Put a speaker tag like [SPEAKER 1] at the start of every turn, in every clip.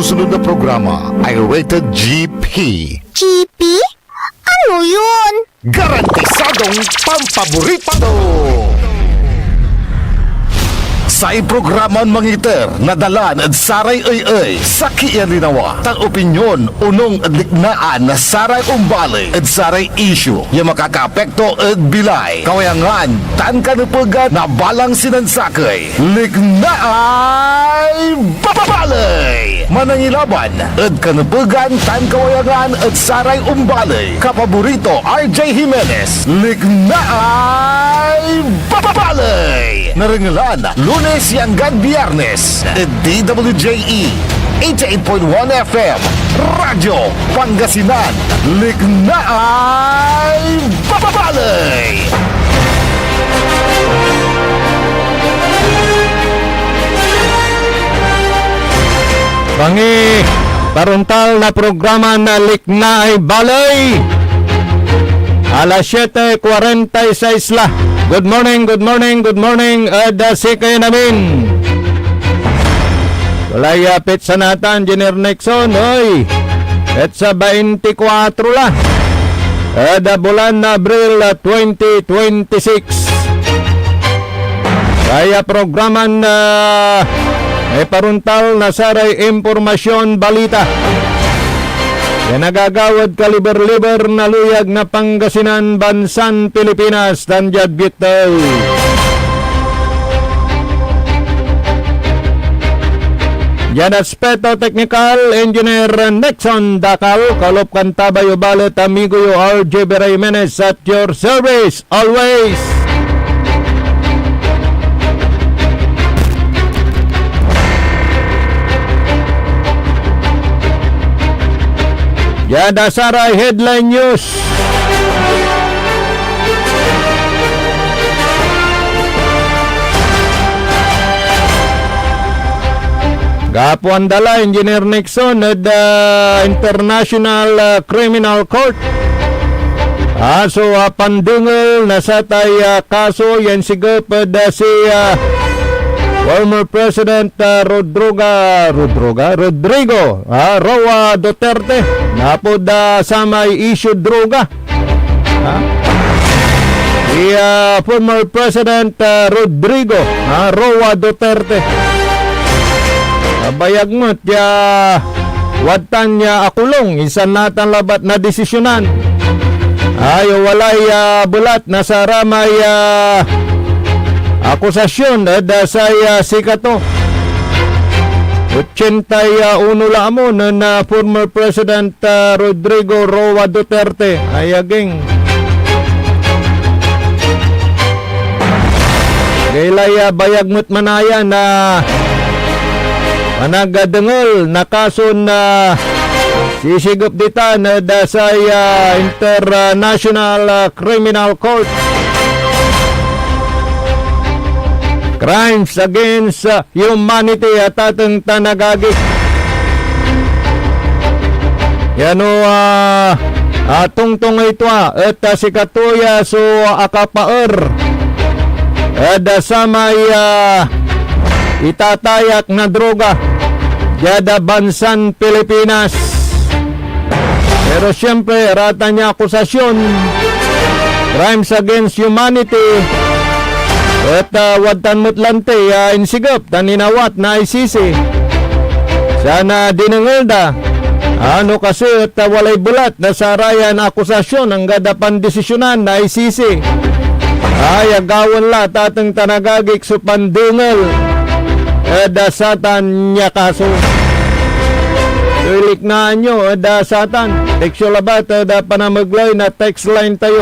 [SPEAKER 1] susunod na programa ay rated GP.
[SPEAKER 2] GP? Ano yun?
[SPEAKER 1] Garantisadong pampaborito! Sa iprograman mangiter, nadalan at saray ay sa kialinawa. Tang opinyon, unong adliknaan na saray umbali at saray issue. Yung makakapekto at bilay. Kawayangan, tan kanupagan na balang sinansakay. Liknaay babalay! Manangilaban at kanupagan, tan kawayangan at saray umbali. Kapaborito, RJ Jimenez. Liknaay babalay! Naringalan, Lunes hanggang Biyernes, DWJE 88.1 FM, Radyo Pangasinan, Liknaay babalay!
[SPEAKER 3] Pangi paruntal na programa na Liknaay Balay. Alas 7:46 la. Good morning, good morning, good morning. Adasi kayo namin. Walay pizza natan, Engineer Nixon. Oy, pizza 24 la. Ada bulan na Abril 2026. Kaya programan na may paruntal na saray impormasyon balita. Yan nagagawad kaliber-liber na luyag na Pangasinan, Bansan, Pilipinas, Tanjad Bitaw. Yan aspeto technical, Engineer Nixon Dakal, Kalop Cantabayo Balet, amigo yo RJ Jimenez at your service, always. Yada saray headline news. Gapuan dala Engineer Nixon at International Criminal Court. So pandungol na sa tay kaso yan sigap si former President Rodrigo Roa Duterte napod sa may issue droga. Former President Rodrigo Roa Duterte bayag mo watan niya akulong isan natan labat na desisyonan ayo walay bulat na sa ramay akusasyon sa sikato 81 lamon na former President Rodrigo Roa Duterte ayaging gaylay bayagmut manaya na managadengol na kaso na sisigop dita na sa International Criminal Court. Crimes against humanity at atang tanagagi. Yano tungtong ito at si Katuya so akapaer at sa may itatayak na droga yada Bansan, Pilipinas. Pero siyempre rata niya akusasyon crimes against humanity at wadtan mutlante insigap taninawat na ICC sana dinengelda ano kasi at walay bulat na sarayan akusasyon ang gadapan desisyonan na ICC ay agawan la tatang tanagagik so pandungel dasatan niya kaso tulik na nyo dasatan teksyo labat panamaglay na text line tayo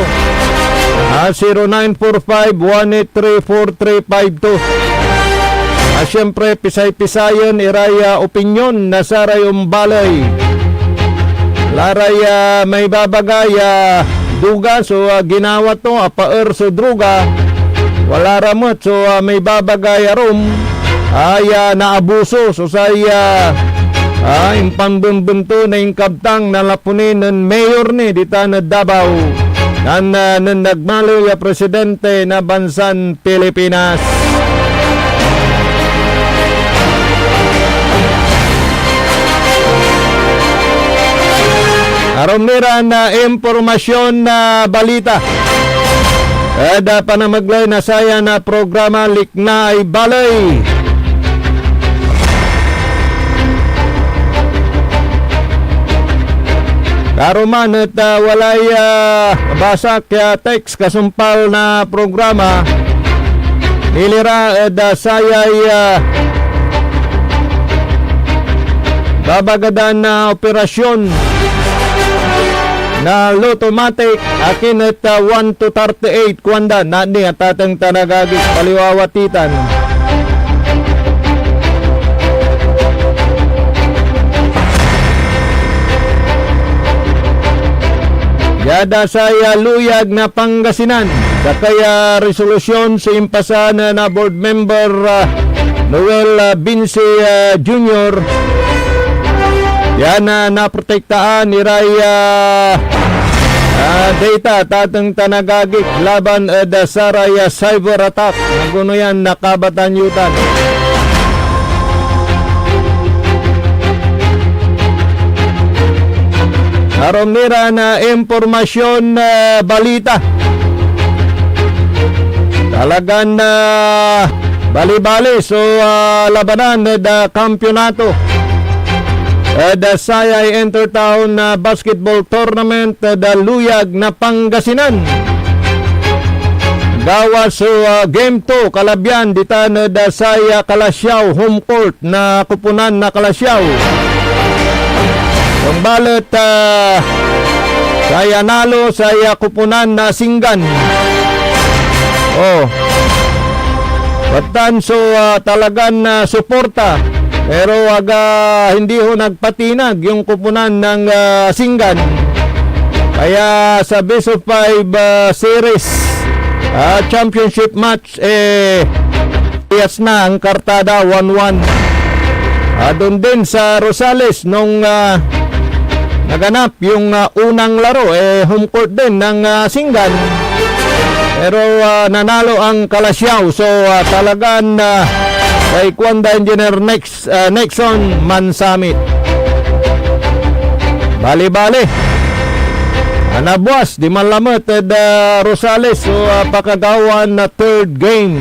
[SPEAKER 3] 0945-183-4352. Siyempre, pisay-pisayan, iraya opinyon na sarayong balay. Laraya may babagay duga, so ginawa to, apaer so druga. Wala ramot, so may babagay arum, ay naabuso, so saya impambunbunto na inkabtang na lapunin ng mayor ni dita na Davao. Nagmalo ya presidente na Bansan, Pilipinas. Aron nira na impormasyon na balita. Kada panamaglay na saya na programa Liknaay Balay. Karuman at walay basak text kasumpal na programa. Nilira at sayay babagadan na operasyon na Lutomatic akin at 1 to 38 kwanda na ni at atang tanagagis paliwawatitan. Yada saya luyag na Pangasinan sa kaya resolusyon sa impasan na board member Noel Binsi Jr. Yan na naprotektaan ni Raya data tatang tanagagik laban sa Raya cyber attack. Naguno yan nakabatan yutan. Aron nira na impormasyon balita. Talagan na bali-bali so labanan da kampyonato. Da Sayay Intertown Basketball Tournament da luyag na Pangasinan. Gawas so game 2 kalabyan ditan da Saya Kalasyaw home court na kupunan na Kalasyaw. Ang balat saya nalo saya kupunan na Singgan. Batan so talagan na suporta pero hindi ho nagpatinag yung kupunan ng Singgan. Kaya sa best of 5 series championship match yes na ang kartada 1-1. Doon din sa Rosales nung naganap yung unang laro home court din ng Singgan pero nanalo ang Kalasyaw so talagan kay Kwanda Engineer Nexon Mansamit bali-bali anabuas di malamot Rosales so pakagawan na third game.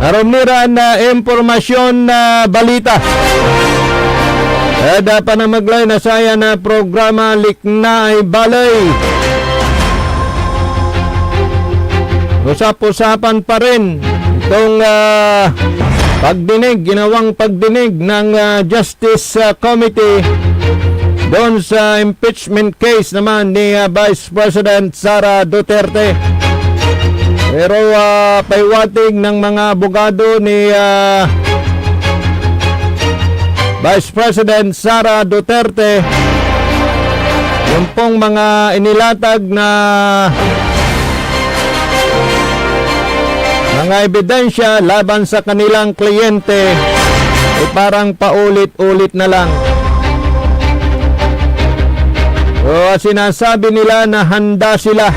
[SPEAKER 3] Aron nira na impormasyon na balita. Kada panamaglay na saya na programa Liknaay Balay. Usap-usapan pa rin itong ginawang pagdinig ng Justice Committee doon sa impeachment case naman ni Vice President Sara Duterte. Pero paiwatig ng mga abogado ni Vice President Sara Duterte yung pong mga inilatag na mga ebidensya laban sa kanilang kliyente parang paulit-ulit na lang. So sinasabi nila na handa sila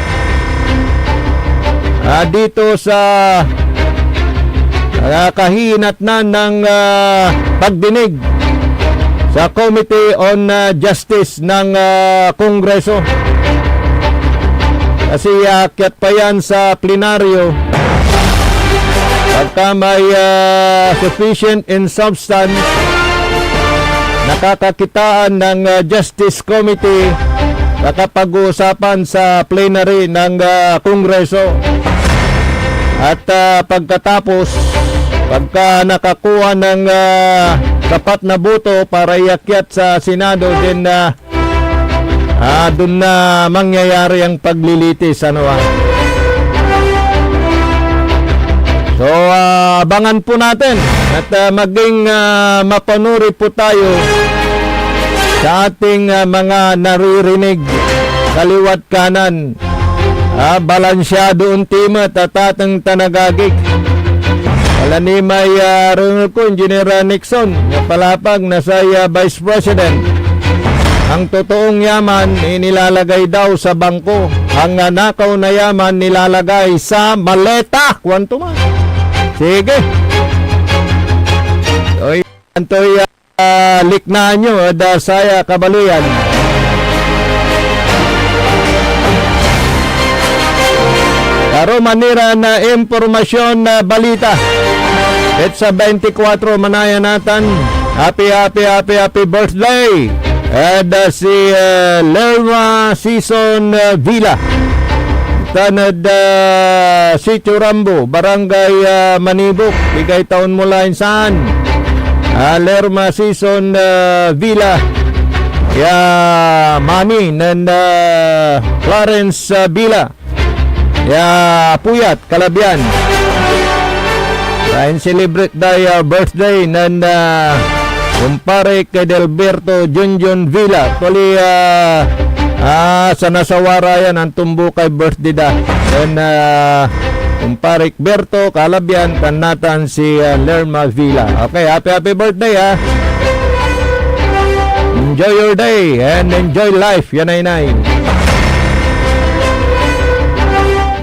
[SPEAKER 3] dito sa kahinatnan ng pagdinig sa Committee on Justice ng Kongreso. Kasi akyat pa yan sa plenaryo pagka may sufficient in substance nakakakitaan ng Justice Committee nakapag-uusapan sa plenary ng Kongreso. At pagkatapos, pagka nakakuha ng sapat na boto para iakyat sa Senado, din doon na mangyayari ang paglilitis. So, abangan po natin at maging mapanuri po tayo sa ating mga naririnig kaliwat kanan. Balansyado untima tatatang tanagagik. Wala ni may Ronald ko, Engineer Nixon, na palapag na sa Vice President. Ang totoong yaman nilalagay daw sa bangko. Ang nakaw na yaman nilalagay sa maleta. Kwanto man. Sige. Oy, antoy liknaan nyo, saya kabaluyan. Karo manira na impormasyon na balita. It's sa 24 manaya natin. Happy birthday. Si Lerma Season Villa. Tanad si Churambo, Barangay Manibok. Bigay taon mula insaan. Lerma Season Villa. Ya Mami nan Clarence Villa. Ya Puyat Kalabyan. Kain celebrate day birthday nan kumpare kay Delberto Junjun Villa. Tuli sa nasawara yan ang tumbo kay birthday da. Then kumpare Berto Kalabyan tanatan si Lerma Villa. Okay, happy birthday ha. Enjoy your day and enjoy life. Yan ay.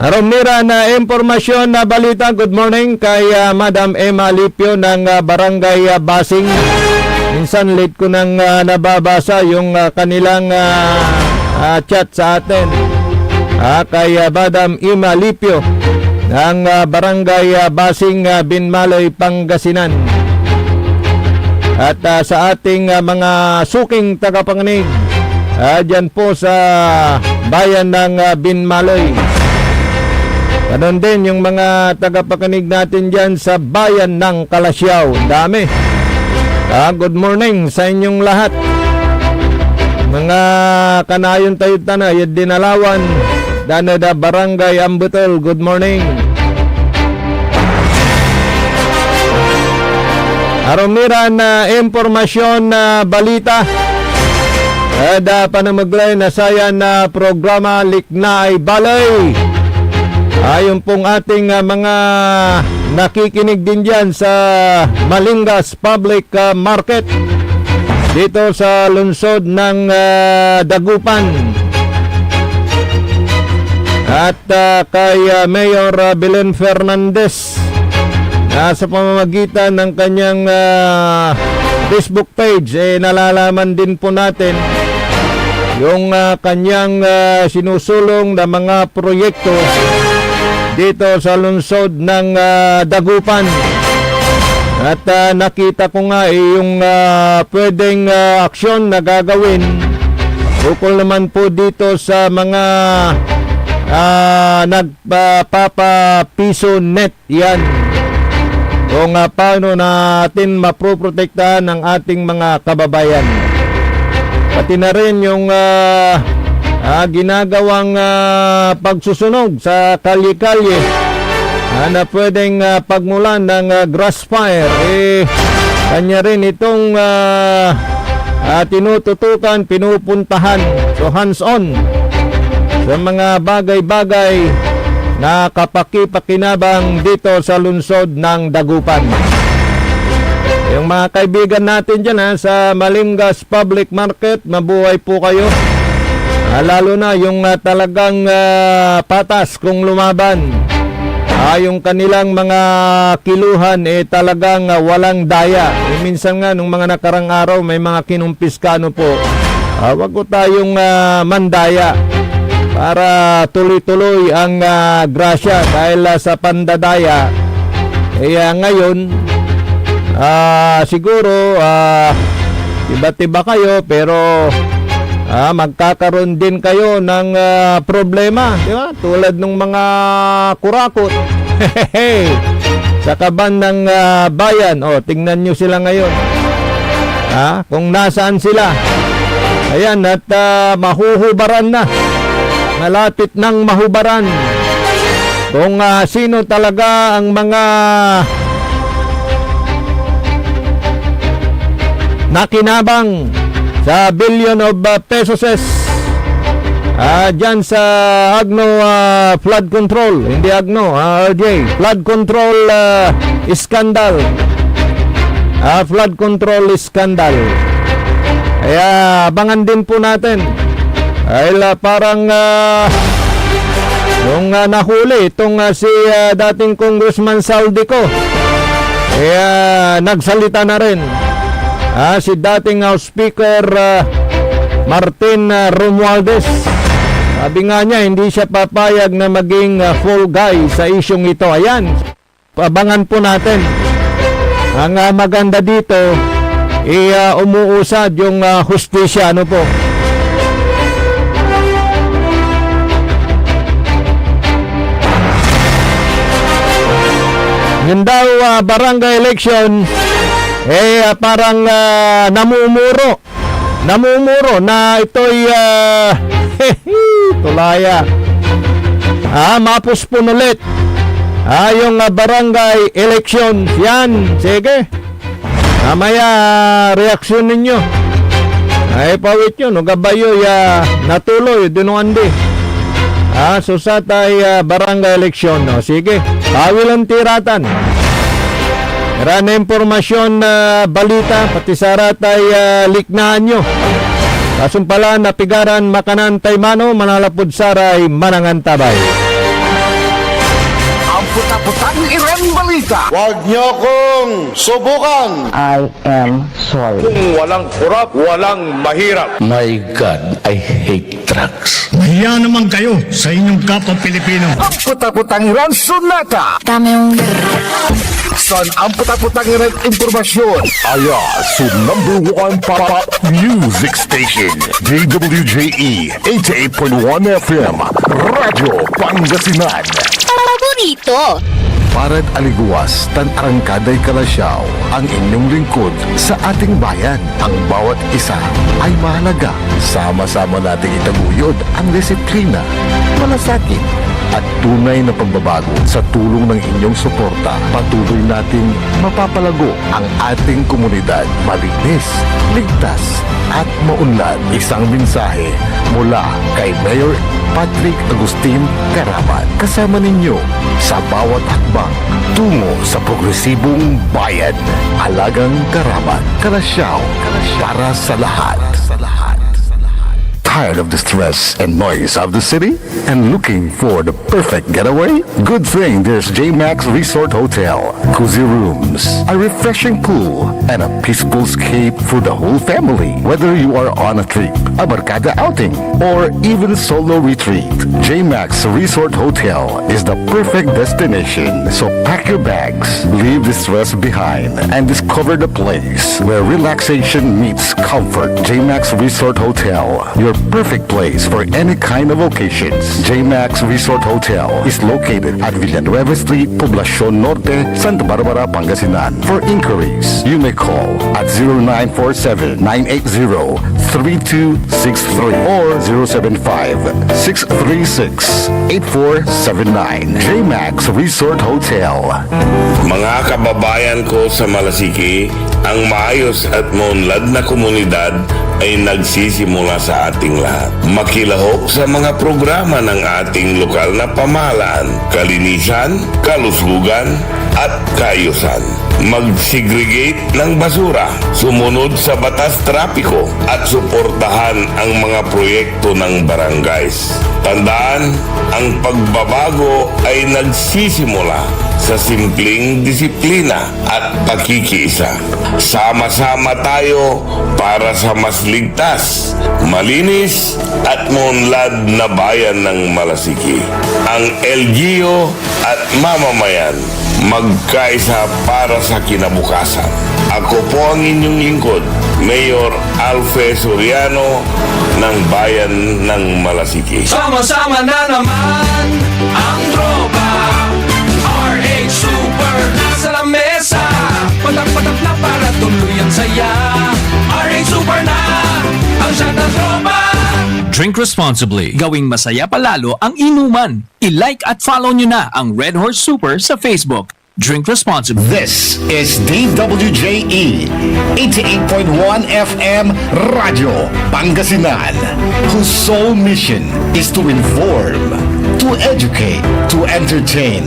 [SPEAKER 3] Aromira na impormasyon na balita. Good morning kay Madam Emma Lipio ng Barangay Basing. Minsan late ko nang nababasa yung kanilang chat sa atin. Kay Madam Emma Lipio ng Barangay Basing, Binmaloy, Pangasinan. At sa ating mga suking tagapanginig dyan po sa bayan ng Binmaloy. Ganon din yung mga tagapakinig natin dyan sa bayan ng Kalasyaw. Dami. Good morning sa inyong lahat. Mga kanayon tayo tanay, dinalawan, Danada Barangay Ambutol. Good morning. Aromira na impormasyon na balita. Panamaglay na saya na programa Liknaay Balay. Ayon pong ating mga nakikinig din dyan sa Malingas Public Market dito sa lungsod ng Dagupan. At kay Mayor Belen Fernandez sa pamamagitan ng kanyang Facebook page, nalalaman din po natin yung kanyang sinusulong na mga proyekto dito sa lungsod ng Dagupan. At nakita ko nga yung pwedeng aksyon na gagawin ukol naman po dito sa mga nagpapapiso net yan. Kung paano natin maproprotektahan ang ating mga kababayan. Pati na rin yung ginagawang pagsusunog sa kalye-kalye na pwedeng pagmulan ng grass fire. Kanya rin itong tinututukan, pinupuntahan. So hands-on sa mga bagay-bagay na kapakipakinabang dito sa lungsod ng Dagupan. Yung mga kaibigan natin dyan sa Malingas Public Market, mabuhay po kayo. Lalo na yung talagang patas kung lumaban. Yung kanilang mga kiluhan talagang walang daya. Minsan nga nung mga nakarang araw may mga kinumpiskano po. Wag ko tayong mandaya para tuloy-tuloy ang grasya dahil sa pandadaya. Ngayon siguro iba-iba kayo pero magkakaroon din kayo ng problema, di ba? Tulad ng mga kurakot sa kaban ng bayan. Tingnan nyo sila ngayon. Kung nasaan sila. Ayan, at mahuhubaran na. Malapit ng mahubaran. Kung sino talaga ang mga nakinabang sa billion of pesos dyan sa Agno flood control, hindi Agno, RJ flood control scandal, flood control scandal. Kaya abangan din po natin. Dahil parang nung nahuli itong si dating Congressman Saldico, nagsalita na rin si dating House Speaker Martin Romualdez. Sabi nga niya, hindi siya papayag na maging fall guy sa isyong ito. Ayan, abangan po natin. Ang maganda dito, umuusad yung hustisya, ano po. Yun daw, barangay election, parang namumuro na ito'y tulaya. Mapuspon ulit yung barangay election. Yan, sige. Mamaya reaksyon ninyo. Ay pawit nyo, no gabayo natuloy, dinuandi. Susatay barangay election. No? Sige, pawilang tiratan. Marami impormasyon na balita, pati saratay liknahan nyo. Kasumpalan, napigaran, makanan, taymano, manalapod saray, manangantabay.
[SPEAKER 1] Ang puta-putang Iran balita.
[SPEAKER 4] Huwag niyo kong subukan.
[SPEAKER 5] I am sorry.
[SPEAKER 4] Kung walang kurap, walang mahirap.
[SPEAKER 6] My God, I hate drugs.
[SPEAKER 7] Mahiya naman kayo sa inyong kapwa Pilipino.
[SPEAKER 1] Ang puta-putang Iran sunata.
[SPEAKER 2] Tama yung...
[SPEAKER 1] Son ang puta-putang Iran impormasyon. Aya sa #1 pop music station. DWJE 88.1 FM. Radyo Pangasinan.
[SPEAKER 2] Paborito.
[SPEAKER 1] Parad aliguas, tan arangkaday kalasyaw, ang inyong lingkod sa ating bayan. Ang bawat isa ay mahalaga. Sama-sama nating itaguyod ang disiplina, malasakit, at tunay na pagbabago. Sa tulong ng inyong suporta, patuloy nating mapapalago ang ating komunidad. Malinis, ligtas, at maunlad. Isang mensahe mula kay Mayor Patrick Agustin Caraman. Kasama ninyo sa bawat hakbang tungo sa progresibong bayan. Alagang Caraman, Kalasyaw, para sa lahat. Tired of the stress and noise of the city and looking for the perfect getaway? Good thing there's J-Max Resort Hotel. Cozy rooms, a refreshing pool, and a peaceful escape for the whole family. Whether you are on a trip, a barkada outing, or even solo retreat, J-Max Resort Hotel is the perfect destination. So pack your bags, leave the stress behind, and discover the place where relaxation meets comfort. J-Max Resort Hotel, your perfect place for any kind of occasions. J-Max Resort Hotel is located at Villanueva Street, Poblacion Norte, Santa Barbara, Pangasinan. For inquiries, you may call at 0947-980-3263 or 075-636-8479. J-Max Resort Hotel.
[SPEAKER 8] Mga kababayan ko sa Malasiki, ang maayos at maunlad na komunidad ay nagsisimula sa ating lahat. Makilahok sa mga programa ng ating lokal na pamahalaan, kalinisan, kalusugan, at kaayusan. Mag-segregate ng basura, sumunod sa batas trapiko, at suportahan ang mga proyekto ng barangays. Tandaan, ang pagbabago ay nagsisimula sa simpleng disiplina at pakikiisa. Sama-sama tayo para sa mas ligtas, malinis at maunlad na bayan ng Malasiki. Ang LGU at mamamayan magkaisa para sa kinabukasan. Ako po ang inyong lingkod, Mayor Alfe Soriano ng Bayan ng Malasiki.
[SPEAKER 9] Sama-sama na naman ang tropa RH Super nasa lamesa. Patak-patak na para tuloy ang saya. RH Super na ang siyang na tropa.
[SPEAKER 10] Drink responsibly. Gawing masaya palalo ang inuman. I-like at follow nyo na ang Red Horse Super sa Facebook. Drink responsibly.
[SPEAKER 1] This is DWJE 88.1 FM Radio Pangasinan, whose sole mission is to inform, to to educate, to entertain,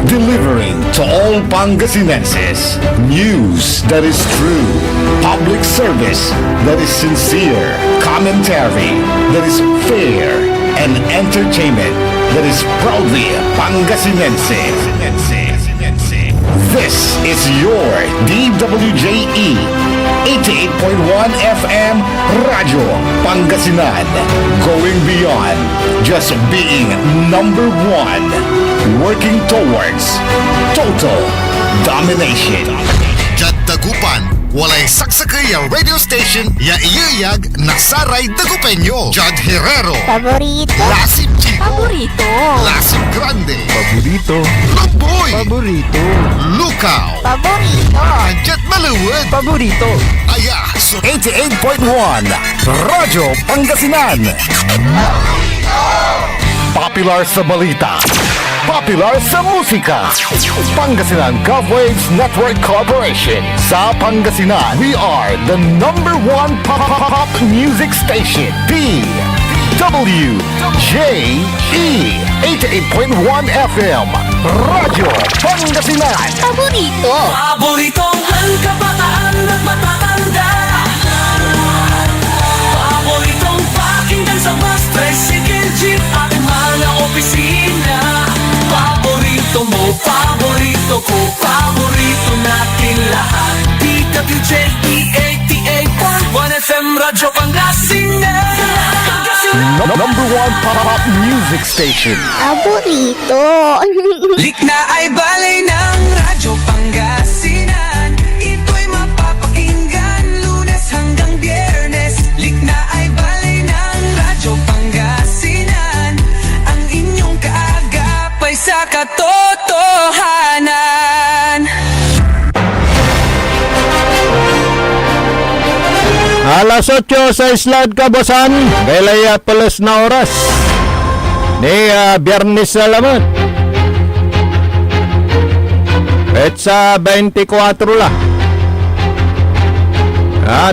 [SPEAKER 1] delivering to all Pangasinenses news that is true, public service that is sincere, commentary that is fair, and entertainment that is proudly Pangasinense. This is your DWJE 88.1 FM Radyo Pangasinan. Going beyond just being number one. Working towards total domination.
[SPEAKER 11] Jad Dagupan, walay saksakay ya radio station ya iyayag nasaray Dagupenyo. Jad Herrero,
[SPEAKER 2] Paborito.
[SPEAKER 11] Lasip Chico,
[SPEAKER 2] Paborito.
[SPEAKER 11] Lasip Grande,
[SPEAKER 3] Paborito.
[SPEAKER 11] Lugboy,
[SPEAKER 3] Paborito.
[SPEAKER 11] Lukaw,
[SPEAKER 2] Paborito.
[SPEAKER 11] Jad Maluwag,
[SPEAKER 3] Paborito.
[SPEAKER 11] Aya, so
[SPEAKER 1] 88.1 Radyo Pangasinan. Popular sa balita. Popular sa musika. Pangasinan Govwaves Network Corporation. Sa Pangasinan, we are the number one pop music station. DWJE 88.1 FM. Radyo Pangasinan.
[SPEAKER 2] Paborito.
[SPEAKER 9] Paboritong ang kabataan at matatanda. Paboritong pakinggan sa bus, tricycle, jeep at mga opisina. Paborito mo, paborito ko, paborito natin lahat. DWJE 88.1 FM Radyo Pangasinan.
[SPEAKER 1] Number one pop music station.
[SPEAKER 2] Paborito.
[SPEAKER 9] Likna ay balay ng Radyo Pangasinan. Ito'y mapapakinggan Lunes hanggang Biyernes. Likna ay balay ng Radyo Pangasinan. Ang inyong kaagapay sa katotohanan.
[SPEAKER 3] Alas 8 sa Islad Kabosan, kailay palas na oras ni Biyernes na lamang. At sa 24 la.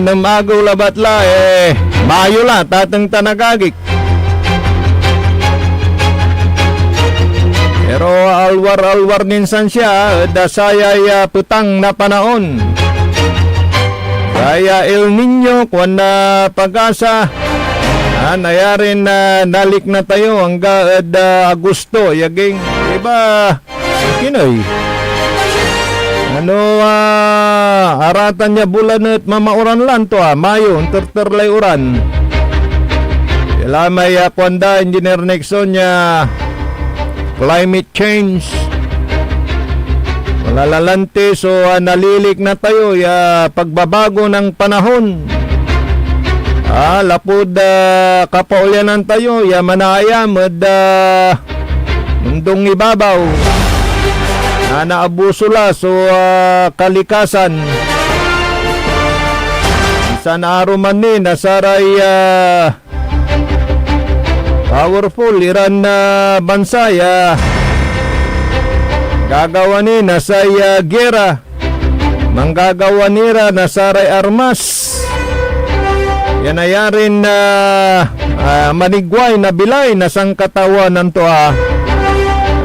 [SPEAKER 3] Namago labat la Mayo la tatang tanagagik. Pero alwar-alwar ninsan siya dasayay putang na panahon. Kaya El Nino kung na pag-asa nayarin na nalik na tayo hanggang Agosto yaging iba kinoy aratan niya bulan at mamauran lang to Mayo terterlay uran ila may kwanda Engineer Nixon niya climate change malalante so nalilik na tayo pagbabago ng panahon lapod kapaulyanan tayo manayam mundong ibabaw naabuso la so kalikasan isa na aruman ni nasaray powerful iran na bansa gagawa ni nasay gera manggagawa nira nasaray armas yan ayarin na manigway na bilay na sangkatawan ng toa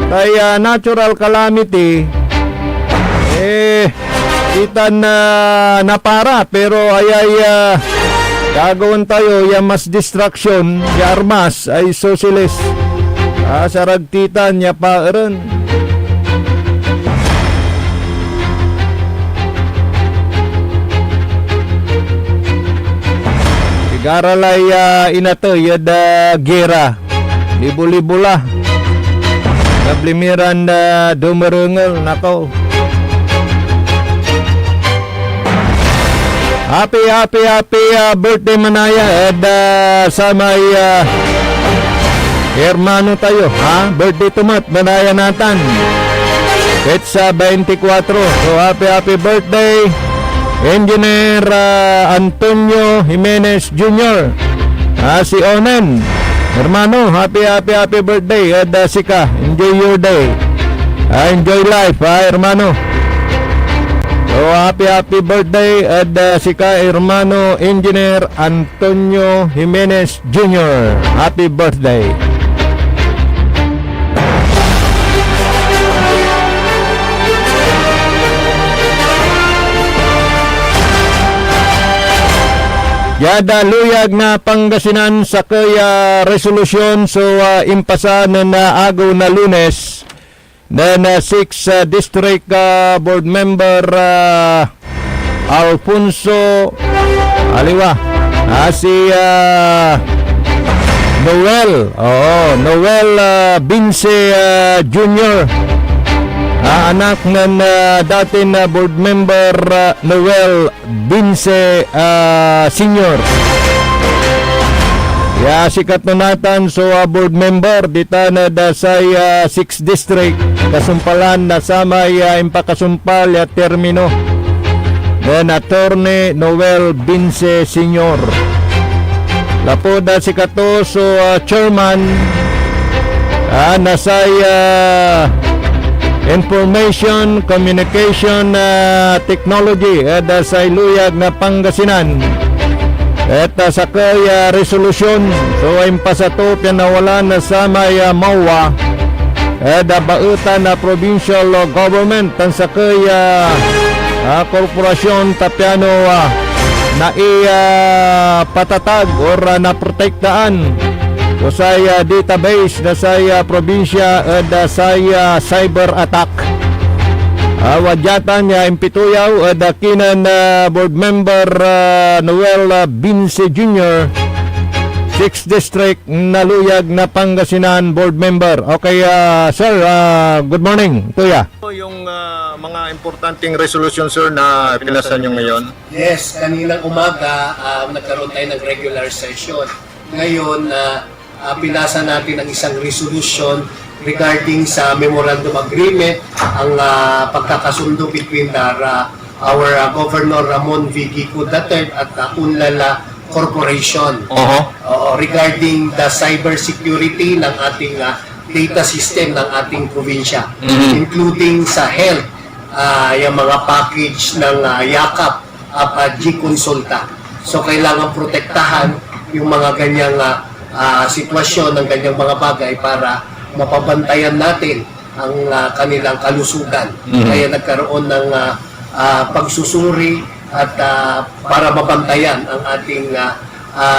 [SPEAKER 3] kaya natural calamity kita na para pero ayay gagawin tayo mas distraction armas ay socialist saragtitan pa rin. Garalay inato yada gera libo-libo la nablimiran dumarungal nakaw happy birthday manaya sa may hermano tayo birthday tumat manaya natan it's 24 so happy birthday Engineer Antonio Jimenez Jr. Si Onen hermano, happy birthday. Sika, enjoy your day. Enjoy life, hermano. So happy birthday. Sika, hermano Engineer Antonio Jimenez Jr. Happy birthday. Yada luyag na Pangasinan sa kaya resolusyon so impasa na agaw na Lunes na 6 District Board Member Alfonso Aliwa si Noel Binse Jr. Anak ng dati na board member Noel Binse Sr. Sikat na natan so board member dita na dasay 6 district kasumpalan na samay impakasumpal ya termino then attorney Noel Binse Sr. Lapo da si kato so chairman nasay Information Communication Technology dasay luyag na Pangasinan. At sa kaya resolusyon so impasato pinawala na sa may MAUA bautan na provincial government tan sa kaya korporasyon tapiano na patatag or na protektaan so sa database na sa probinsya sa cyber attack. Wadyatan niya impituyaw dakinan board member Noel Binse Jr. 6th District Naluyag na Pangasinan board member. Okay, sir, good morning. Tuya.
[SPEAKER 12] Yung mga importanteng resolution, sir, na pinasa nyo ngayon?
[SPEAKER 13] Yes, kaninang umaga nagkaroon tayo ng regular session. Ngayon, pinasa natin ang isang resolution regarding sa memorandum agreement, ang pagkakasundo between our Governor Ramon V. Gico III at Unlala Corporation regarding the cyber security ng ating data system ng ating probinsya, including sa health, yung mga package ng Yakap at G-Consulta. So kailangan protektahan yung mga ganyang sitwasyon ng ganyang mga bagay para mapabantayan natin ang kanilang kalusugan. Kaya nagkaroon ng pagsusuri at para mabantayan ang ating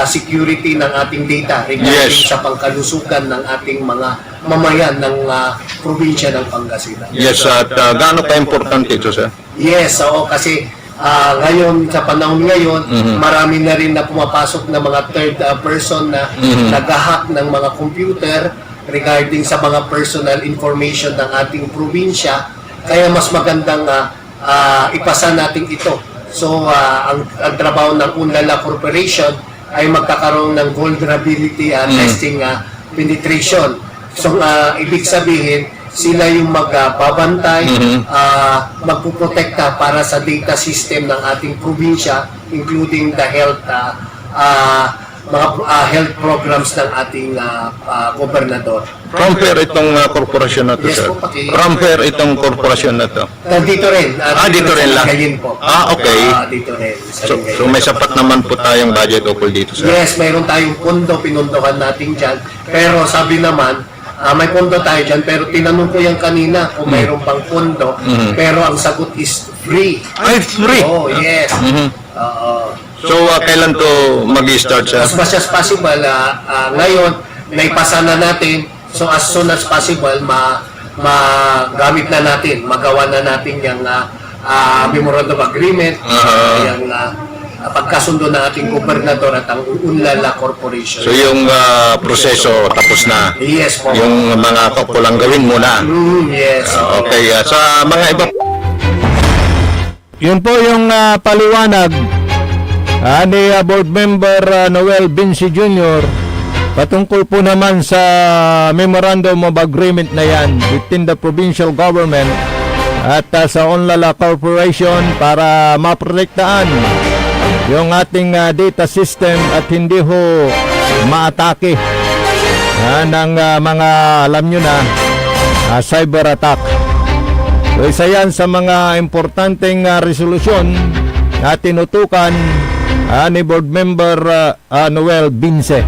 [SPEAKER 13] security ng ating data regarding sa pangkalusugan ng ating mga mamayan ng probinsya ng Pangasinan.
[SPEAKER 12] Yes, at gaano ka-importante ito, sir?
[SPEAKER 13] Yes, oo, kasi ngayon, sa panahon ngayon, marami na rin na pumapasok na mga third person na nag-hack ng mga computer regarding sa mga personal information ng ating probinsya. Kaya mas magandang ipasa natin ito. So, ang trabaho ng Unlala Corporation ay magkakaroon ng vulnerability testing penetration. So, ibig sabihin, sila yung magbabantay, magpuprotekta para sa data system ng ating probinsya, including the health mga health programs ng ating gobernador.
[SPEAKER 12] Compare itong korporasyon na ito,
[SPEAKER 13] Yes
[SPEAKER 12] sir.
[SPEAKER 13] po,
[SPEAKER 12] Compare itong korporasyon na ito.
[SPEAKER 13] Dito rin.
[SPEAKER 12] Dito rin lang.
[SPEAKER 13] Ngayon po.
[SPEAKER 12] Okay.
[SPEAKER 13] Dito rin.
[SPEAKER 12] So may sapat naman po tayong budget ukol dito, sir.
[SPEAKER 13] Yes, mayroon tayong pondo, pinundohan natin dyan. Pero sabi naman, may pondo tayo dyan, pero tinanong ko yan kanina kung mayroon pang pondo, pero ang sagot is free.
[SPEAKER 12] Ay, free?
[SPEAKER 13] Oh, yes.
[SPEAKER 12] So, kailan to mag-start, sir?
[SPEAKER 13] As much as possible, ngayon, naipasa na natin, so as soon as possible, magamit na natin, magawa na natin yung memorandum agreement, yung pagkasundo ng ating gobernador at ang Unlala Corporation.
[SPEAKER 12] So, yung proseso tapos na?
[SPEAKER 13] Yes po.
[SPEAKER 12] Yung mga kulang gawin muna?
[SPEAKER 13] Yes.
[SPEAKER 12] Okay, sa mga iba...
[SPEAKER 3] Yun po yung paliwanag ni board member Noel Binse Jr. patungkol po naman sa memorandum of agreement na yan within the provincial government at sa Unlala Corporation para maprotektaan yung ating data system at hindi ho maatake ng mga alam nyo na cyber attack. So isa yan sa mga importanteng resolusyon na tinutukan ni board member Noel Binse.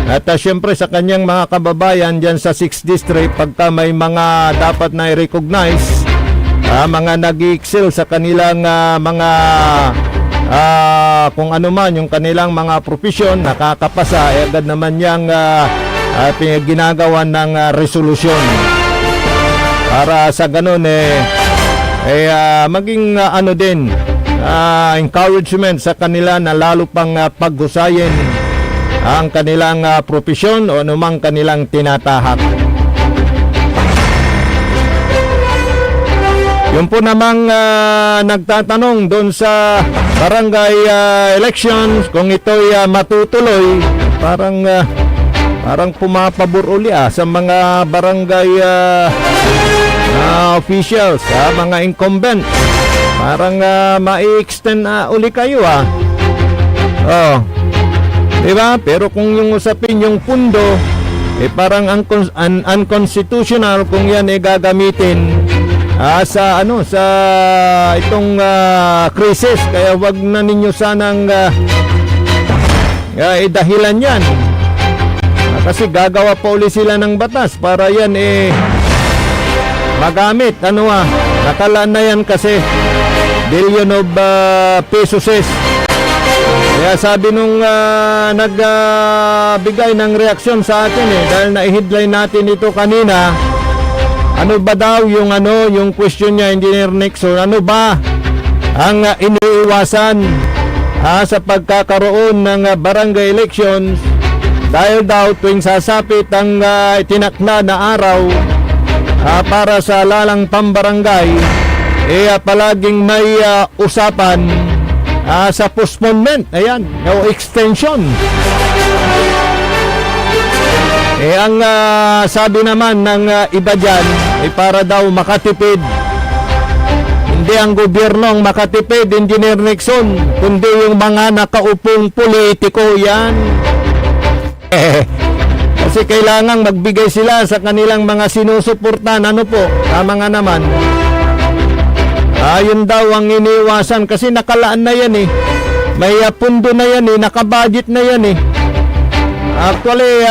[SPEAKER 3] At syempre sa kanyang mga kababayan dyan sa 6th District, pagka may mga dapat na i-recognize, mga nag-excel sa kanilang mga kung ano man yung kanilang mga profesyon, nakakapasa, agad naman niyang ginagawa ng resolusyon. Para sa ganun maging encouragement sa kanila na lalo pang paghusayin ang kanilang profesyon o anumang kanilang tinatahak. Yung po namang nagtatanong doon sa barangay elections kung ito'y matutuloy, parang pumapabor uli sa mga barangay officials, mga incumbent. Parang ma-extend uli kayo Oh. Diba? Pero kung yung usapin yung pundo, parang unconstitutional kung yan gagamitin sa itong krisis. Kaya wag na ninyo sanang dahilan yan. Kasi gagawa pa uli sila ng batas para yan magamit. Nakalaan na yan kasi billion of pesos. Kaya sabi nung nagbigay ng reaksyon sa akin dahil na-headline natin ito kanina, ano ba daw yung question niya, Engineer Nixon, ano ba ang iniiwasan sa pagkakaroon ng barangay elections dahil daw tuwing sasapit ang itinakda na araw para sa lalang pambarangay, palaging may usapan sa postponement, o extension. Ang sabi naman ng iba dyan, para daw makatipid. Hindi ang gobyerno ang makatipid, Engineer Nixon, kundi yung mga nakaupong politiko yan. Kasi kailangang magbigay sila sa kanilang mga sinusuportan. Tama nga naman. Yun daw ang iniwasan kasi nakalaan na yan may pundo na yan nakabudget na yan Actually,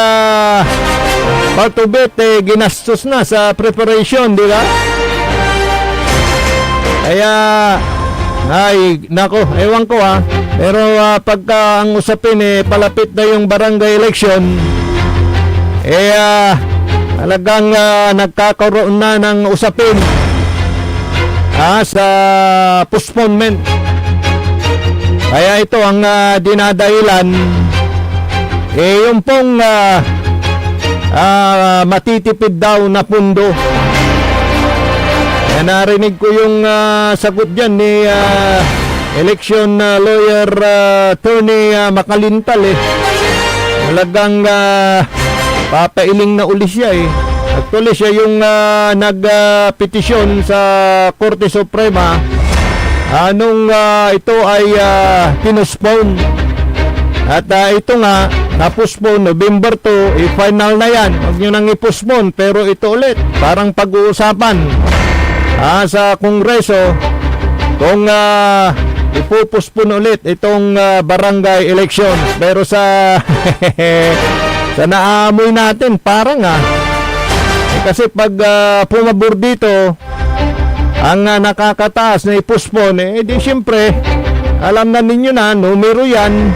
[SPEAKER 3] part of it ginastos na sa preparation, di ba? Kaya, ewan ko pero pagka ang usapin palapit na yung barangay election, talagang nagkakaroon na ng usapin sa postponement. Kaya ito ang dinadahilan yung pong matitipid daw na pundo. Narinig ko yung sagot dyan ni election lawyer attorney Makalintal Talagang papailing na uli siya Actually siya yung nagpetisyon sa Korte Suprema nung ito ay pinuspone. At ito nga, na-postpone November 2, final na yan. Huwag nyo nang i-postpone, pero ito ulit, parang pag-uusapan sa Kongreso kung ipupospone ulit itong barangay elections. Pero sa sa naamoy natin, parang kasi pag pumabor dito ang nakakataas na i-postpone, di siyempre alam na ninyo na numero yan,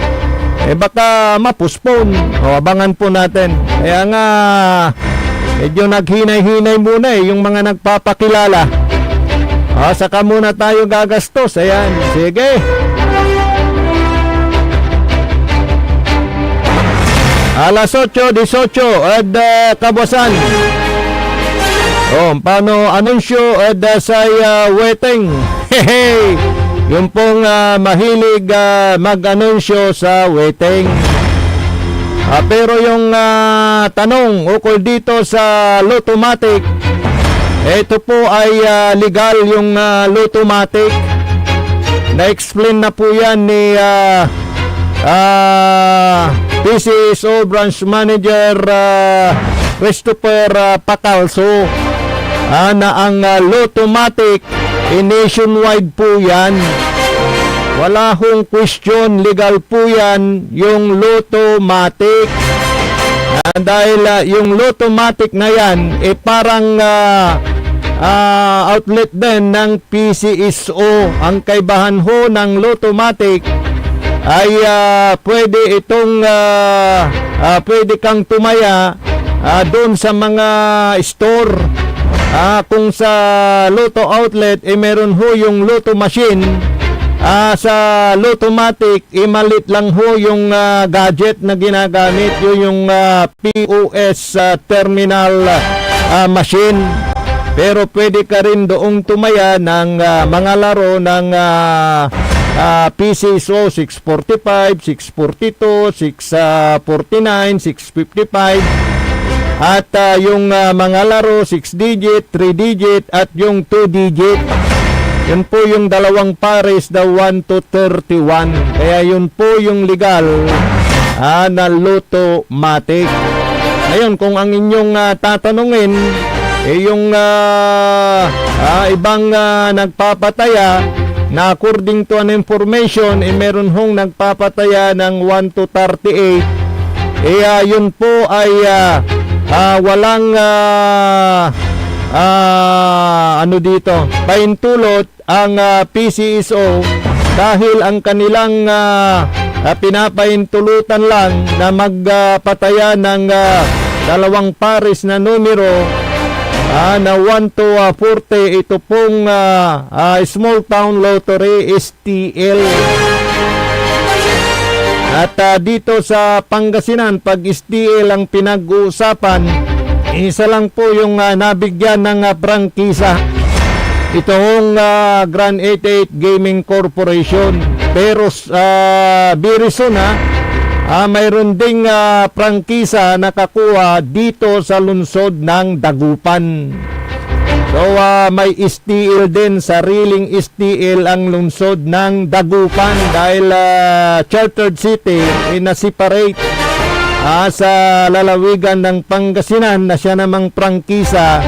[SPEAKER 3] baka ma-postpone. Abangan po natin. Kaya nga medyo naghinay-hinay muna yung mga nagpapakilala. Saka muna tayo gagastos. Ayan, sige. Alas 8:18 at kabasan. Paano anunsyo at sa waiting. Hey! Yung pong mahilig mag-anunsyo sa waiting. Pero yung tanong ukol dito sa Lottomatic, ito po ay legal yung Lottomatic. Na-explain na po yan ni PCSO Branch Manager Christopher Pacalso na ang Lottomatic nationwide po yan. Wala hong question, legal po yan yung Lottomatic. Dahil yung Lottomatic na yan parang outlet din ng PCSO. Ang kaibahan ho ng Lottomatic ay pwede itong pwede kang tumaya doon sa mga store. Kung sa Lotto outlet meron ho yung Lotto machine, sa Lottomatic malit lang ho yung gadget na ginagamit, yun yung POS terminal machine. Pero pwede ka rin doong tumaya ng mga laro ng PCSO 645, 642, 649, 655 at yung mga laro 6-digit, 3-digit at yung 2-digit. Yun po yung dalawang pares na 1 to 31. Kaya yun po yung legal na Lottomatic. Ngayon, kung ang inyong tatanungin yung ibang nagpapataya na according to an information meron hong nagpapataya ng 1 to 38, yun po ay walang paintulot ang PCSO dahil ang kanilang pinapaintulutan lang na magpataya ng dalawang pares na numero na 1 to 40. Ito pong Small Town Lottery STL. At dito sa Pangasinan, pag STL ang pinag-uusapan, isa lang po yung nabigyan ng prangkisa. Ito ang Grand 88 Gaming Corporation. Pero very soon mayroon ding prangkisa nakakuha dito sa lungsod ng Dagupan. So may STL din, sariling STL ang lungsod ng Dagupan dahil chartered city na-separate sa lalawigan ng Pangasinan na siya namang prangkisa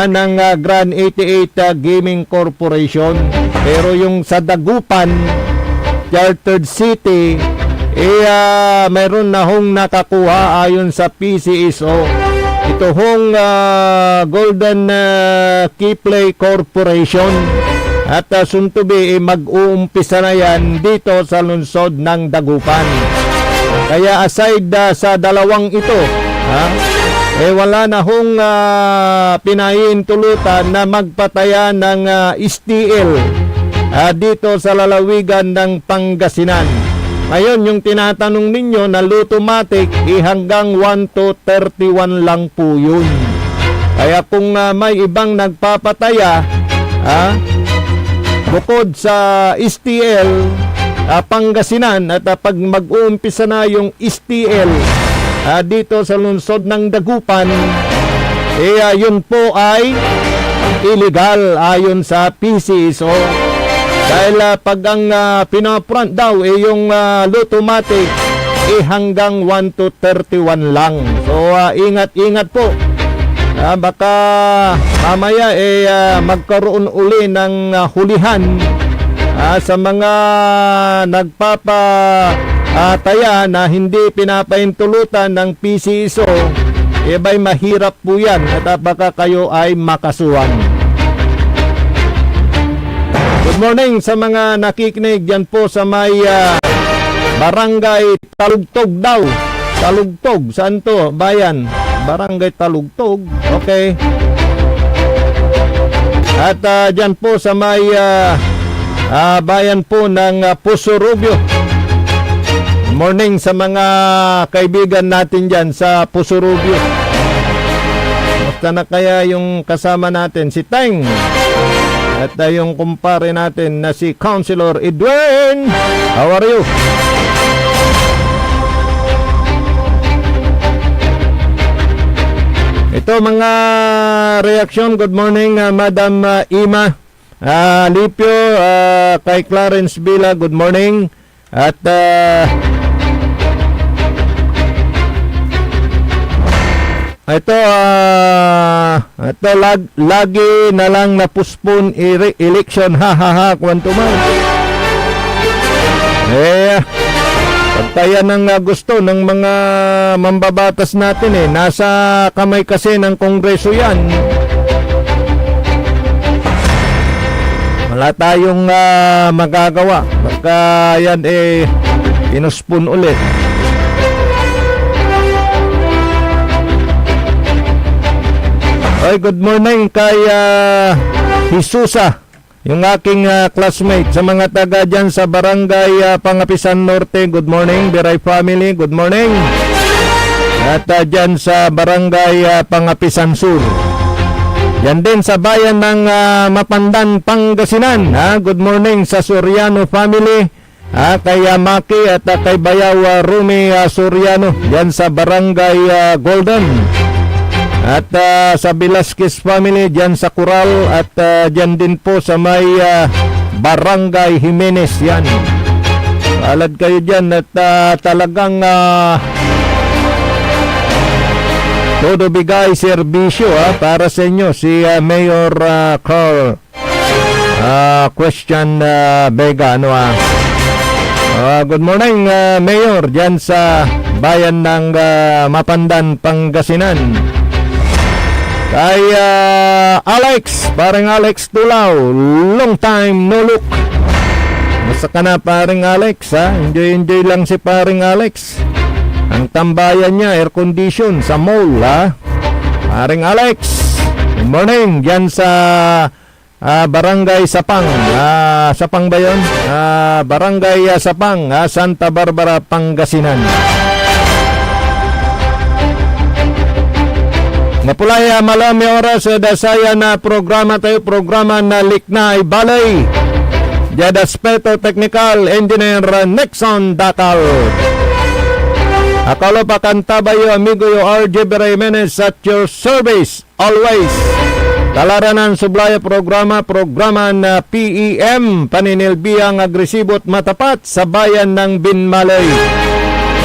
[SPEAKER 3] ng Grand 88 Gaming Corporation. Pero yung sa Dagupan, chartered city, mayroon na hong nakakuha ayon sa PCSO. Ito hong Golden Keyplay Corporation at soon to be mag-uumpisa na yan dito sa lungsod ng Dagupan. Kaya aside sa dalawang ito, wala na hong pinahihintulutan na magpataya ng STL dito sa lalawigan ng Pangasinan. Ngayon, yung tinatanong ninyo na Lottomatic, hanggang 1 to 31 lang po yun. Kaya kung may ibang nagpapataya, bukod sa STL, Pangasinan, at pag mag-uumpisa na yung STL dito sa lungsod ng Dagupan, yun po ay illegal ayon sa PCSO. Dahil pag ang pinapront daw yung Lottomatic hanggang 1 to 31 lang. So ingat-ingat po. Baka mamaya magkaroon uli ng hulihan sa mga nagpapataya na hindi pinapaintulutan ng PCSO. Ba'y mahirap po yan at baka kayo ay makasuhan. Good morning sa mga nakikinig dyan po sa may Barangay Talugtog daw. Talugtog, saan to? Bayan. Barangay Talugtog. Okay. At dyan po sa may bayan po ng Pusurubyo. Good morning sa mga kaibigan natin dyan sa Pusurubyo. Basta na kaya yung kasama natin, si Teng. At yung kumpare natin na si Councilor Edwin. How are you? Ito mga reaksyon. Good morning Madam Ima Lipio, kay Clarence Villa. Good morning. At ito lagi na lang na-postpone election, kwanto man. Pagtayan ng gusto ng mga mambabatas natin nasa kamay kasi ng Kongreso yan. Wala tayong magagawa. Baka yan inuspun ulit. Oy, good morning kay Hisusa, yung aking classmate sa mga taga dyan sa barangay Pangapisan Norte. Good morning, Biray family. Good morning. At dyan sa barangay Pangapisan Sur. Yan din sa bayan ng Mapandan, Pangasinan. Good morning sa Soriano family. Kay Maki at kay Bayaw Rumi Soriano. Yan sa barangay Golden. At sa Velasquez family dyan sa Coral. At dyan din po sa may barangay Jimenez. Yan. Alad kayo dyan at talagang todo bigay serbisyo para sa inyo si Mayor Carl Question Vega. Good morning Mayor dyan sa bayan ng Mapandan, Pangasinan. Kay Alex, parang Alex Tulaw, long time no look. Basta ka na paring Alex enjoy lang si paring Alex. Ang tambayan niya, air condition sa mall, Paring Alex, good morning dyan sa Barangay Sapang. Sapang ba yun? Barangay Sapang, Santa Barbara, Pangasinan. Napulay malami oras sa dasaya na programa tayo, programa na Liknay Balay. Diyan Aspeto Technical Engineer Nixon Datal. Akalo pa kantabayo amigo yo RJ Jimenez at your service always. Talaranan sublaya programa na PEM paninilbiyang agresibo at matapat sa bayan ng Binmalay.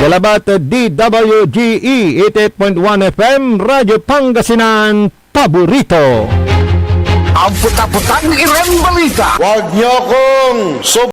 [SPEAKER 3] Dalabat DWGE 88.1 FM Radyo Pangasinan Paborito.
[SPEAKER 1] Ang puta-putang irang balita.
[SPEAKER 4] Huwag niyo kong